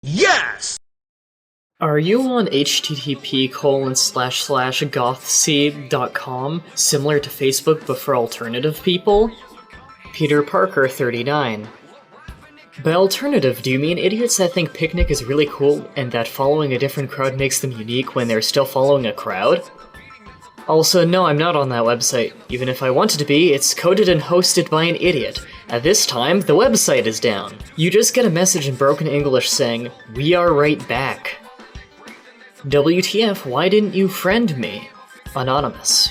Yes! Are you on http://gothseed.com, similar to Facebook but for alternative people? Peter Parker, 39. By alternative, do you mean idiots that think Picnic is really cool and that following a different crowd makes them unique when they're still following a crowd? Also, no, I'm not on that website. Even if I wanted to be, it's coded and hosted by an idiot. At this time, the website is down. You just get a message in broken English saying, "We are right back." WTF, why didn't you friend me? Anonymous.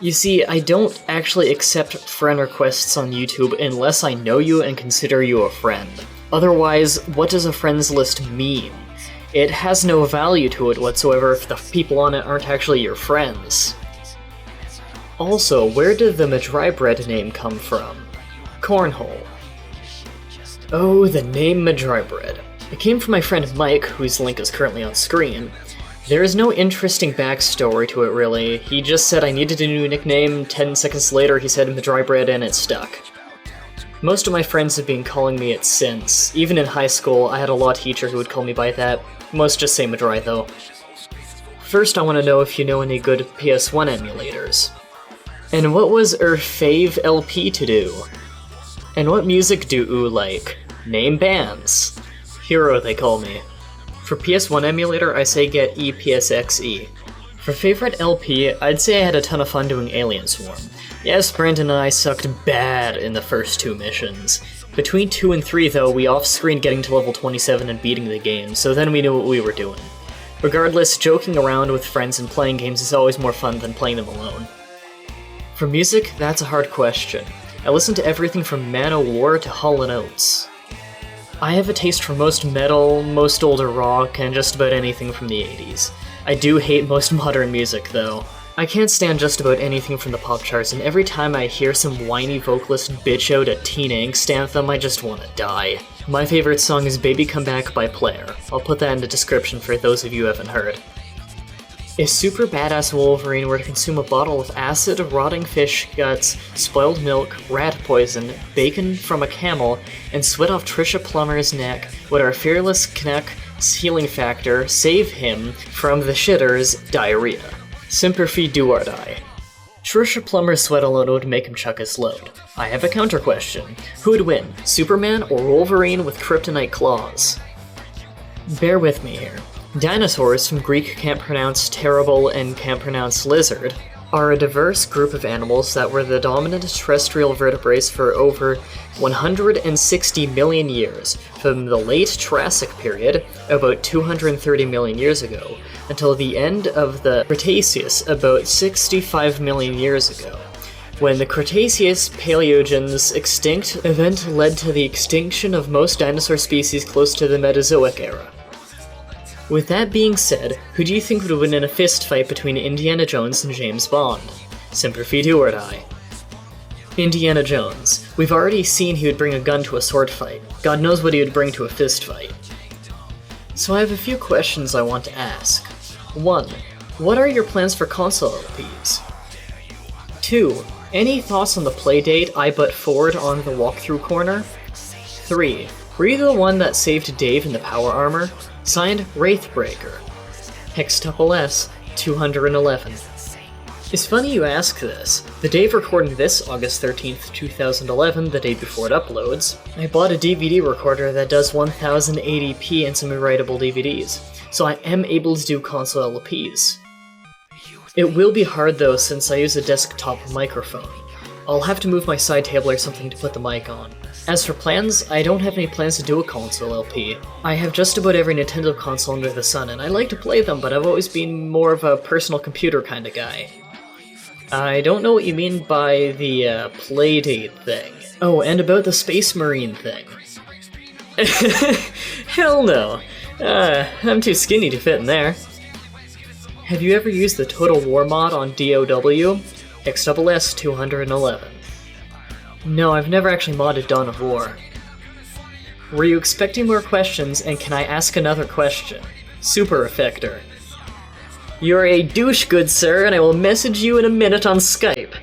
You see, I don't actually accept friend requests on YouTube unless I know you and consider you a friend. Otherwise, what does a friends list mean? It has no value to it whatsoever if the people on it aren't actually your friends. Also, where did the Mah-Dry-Bread name come from? Cornhole. Oh, the name Mah-Dry-Bread. It came from my friend Mike, whose link is currently on screen. There is no interesting backstory to it really, he just said I needed a new nickname, 10 seconds later he said Mah-Dry-Bread and it stuck. Most of my friends have been calling me it since. Even in high school, I had a law teacher who would call me by that. Most just say Mah-Dry though. First I want to know if you know any good PS1 emulators. And what was fave LP to do? And what music do oo like? Name bands. Hero, they call me. For PS1 emulator, I say get EPSXE. For favorite LP, I'd say I had a ton of fun doing Alien Swarm. Yes, Brandon and I sucked bad in the first 2 missions. Between 2 and 3 though, we off-screened getting to level 27 and beating the game, so then we knew what we were doing. Regardless, joking around with friends and playing games is always more fun than playing them alone. For music, that's a hard question. I listen to everything from Manowar to Hall & Oates. I have a taste for most metal, most older rock, and just about anything from the 80s. I do hate most modern music, though. I can't stand just about anything from the pop charts, and every time I hear some whiny vocalist bitch out a teen angst anthem, I just wanna die. My favorite song is Baby Come Back by Player. I'll put that in the description for those of you who haven't heard. If Super Badass Wolverine were to consume a bottle of acid, rotting fish guts, spoiled milk, rat poison, bacon from a camel, and sweat off Trisha Plummer's neck, would our fearless Knack's healing factor save him from the shitter's diarrhea? Semper Fi do or die. Trisha Plummer's sweat alone would make him chuck his load. I have a counter question. Who would win, Superman or Wolverine with kryptonite claws? Bear with me here. Dinosaurs, from Greek can't pronounce terrible and can't pronounce lizard, are a diverse group of animals that were the dominant terrestrial vertebrates for over 160 million years, from the late Triassic period, about 230 million years ago, until the end of the Cretaceous, about 65 million years ago, when the Cretaceous-Paleogen's extinct event led to the extinction of most dinosaur species close to the Mesozoic era. With that being said, who do you think would win in a fist fight between Indiana Jones and James Bond? Semper Fi do or die. Indiana Jones. We've already seen he would bring a gun to a sword fight. God knows what he would bring to a fist fight. So I have a few questions I want to ask. 1. What are your plans for console LPs? 2. Any thoughts on the playdate I butt forward on the walkthrough corner? 3. Were you the one that saved Dave in the power armor? Signed, Wraithbreaker. Hextuple 211. It's funny you ask this. The day of recording this, August 13th, 2011, the day before it uploads, I bought a DVD recorder that does 1080p and some rewritable DVDs, so I am able to do console LPs. It will be hard though since I use a desktop microphone. I'll have to move my side table or something to put the mic on. As for plans, I don't have any plans to do a console LP. I have just about every Nintendo console under the sun, and I like to play them, but I've always been more of a personal computer kind of guy. I don't know what you mean by the playdate thing. Oh, and about the Space Marine thing. Hell no! I'm too skinny to fit in there. Have you ever used the Total War mod on DOW? XSS 211. No, I've never actually modded Dawn of War. Were you expecting more questions, and can I ask another question? Super Effector. You're a douche, good sir, and I will message you in a minute on Skype.